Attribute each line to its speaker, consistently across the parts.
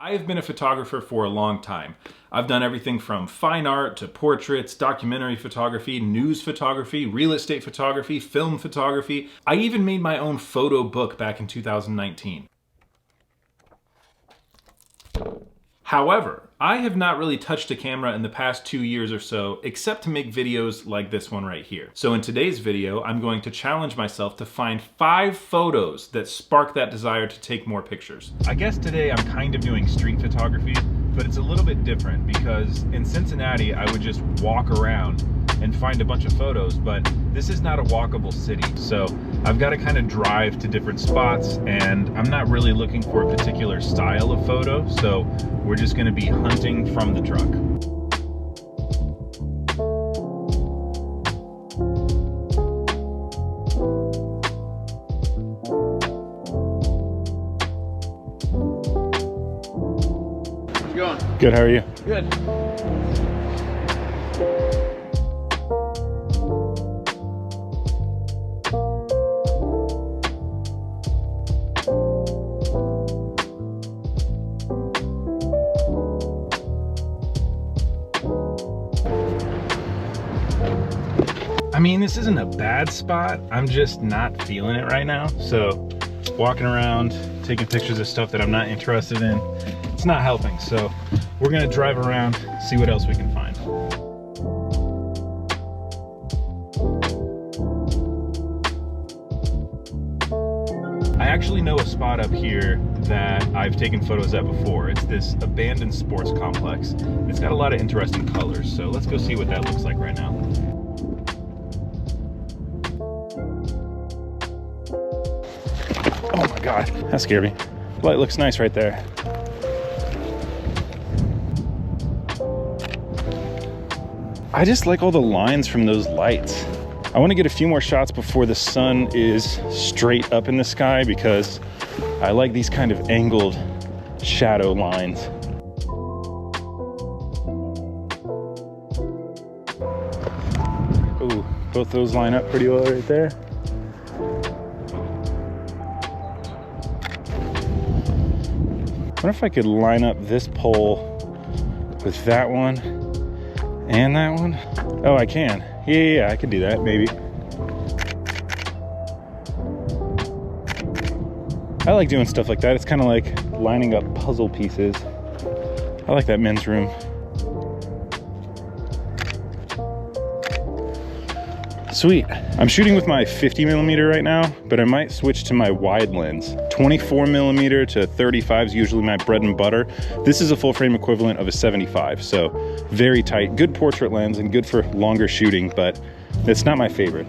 Speaker 1: I have been a photographer for a long time. I've done everything from fine art to portraits, documentary photography, news photography, real estate photography, film photography. I even made my own photo book back in 2019. However, I have not really touched a camera in the past 2 years or so, except to make videos like this one right here. So in today's video, I'm going to challenge myself to find 5 photos that spark that desire to take more pictures. I guess today I'm kind of doing street photography, but it's a little bit different because in Cincinnati, I would just walk around and find a bunch of photos, but this is not a walkable city. So I've got to kind of drive to different spots, and I'm not really looking for a particular style of photo. So we're just going to be hunting from the truck.
Speaker 2: How's it going?
Speaker 1: Good, how are you?
Speaker 2: Good.
Speaker 1: I mean, this isn't a bad spot. I'm just not feeling it right now. So walking around, taking pictures of stuff that I'm not interested in, it's not helping. So we're gonna drive around, see what else we can find. I actually know a spot up here that I've taken photos at before. It's this abandoned sports complex. It's got a lot of interesting colors. So let's go see what that looks like right now. Oh my God, that scared me. The light looks nice right there. I just like all the lines from those lights. I want to get a few more shots before the sun is straight up in the sky because I like these kind of angled shadow lines. Ooh, both those line up pretty well right there. I wonder if I could line up this pole with that one and that one. Oh, I can. Yeah, I could do that, maybe. I like doing stuff like that. It's kind of like lining up puzzle pieces. I like that men's room. Sweet. I'm shooting with my 50mm right now, but I might switch to my wide lens. 24mm to 35 is usually my bread and butter. This is a full frame equivalent of a 75, so very tight. Good portrait lens and good for longer shooting, but it's not my favorite.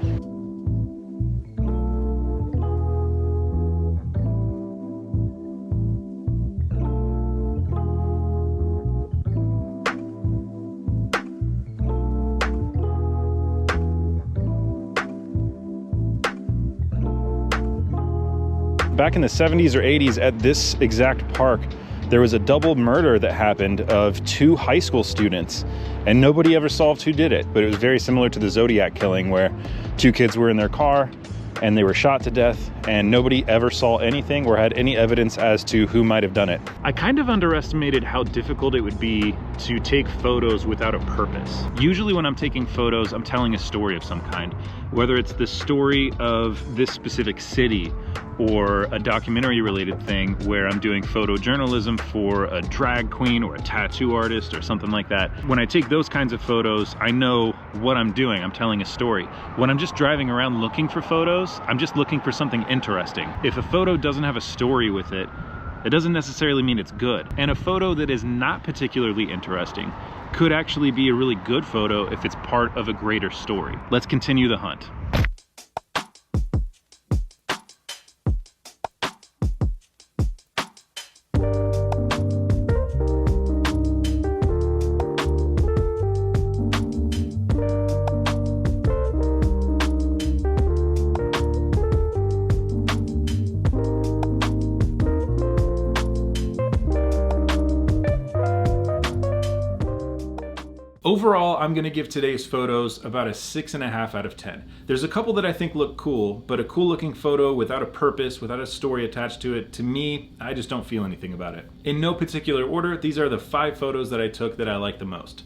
Speaker 1: Back in the 70s or 80s at this exact park, there was a double murder that happened of 2 high school students, and nobody ever solved who did it. But it was very similar to the Zodiac killing, where 2 kids were in their car and they were shot to death, and nobody ever saw anything or had any evidence as to who might have done it. I kind of underestimated how difficult it would be to take photos without a purpose. Usually when I'm taking photos, I'm telling a story of some kind, whether it's the story of this specific city or a documentary related thing where I'm doing photojournalism for a drag queen or a tattoo artist or something like that. When I take those kinds of photos, I know what I'm doing. I'm telling a story. When I'm just driving around looking for photos, I'm just looking for something interesting. If a photo doesn't have a story with it, it doesn't necessarily mean it's good. And a photo that is not particularly interesting could actually be a really good photo if it's part of a greater story. Let's continue the hunt. Overall, I'm gonna give today's photos about a 6.5 out of 10. There's a couple that I think look cool, but a cool looking photo without a purpose, without a story attached to it, to me, I just don't feel anything about it. In no particular order, these are the 5 photos that I took that I like the most.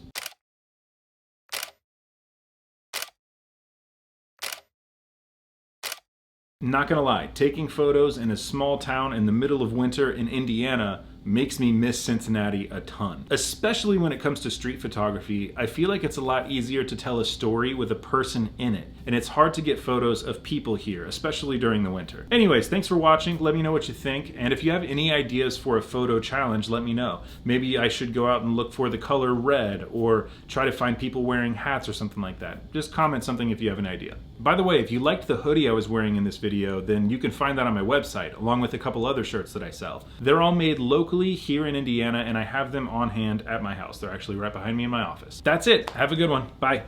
Speaker 1: Not gonna lie, taking photos in a small town in the middle of winter in Indiana makes me miss Cincinnati a ton. Especially when it comes to street photography, I feel like it's a lot easier to tell a story with a person in it. And it's hard to get photos of people here, especially during the winter. Anyways, thanks for watching. Let me know what you think. And if you have any ideas for a photo challenge, let me know. Maybe I should go out and look for the color red, or try to find people wearing hats or something like that. Just comment something if you have an idea. By the way, if you liked the hoodie I was wearing in this video, then you can find that on my website, along with a couple other shirts that I sell. They're all made locally here in Indiana, and I have them on hand at my house. They're actually right behind me in my office. That's it. Have a good one. Bye.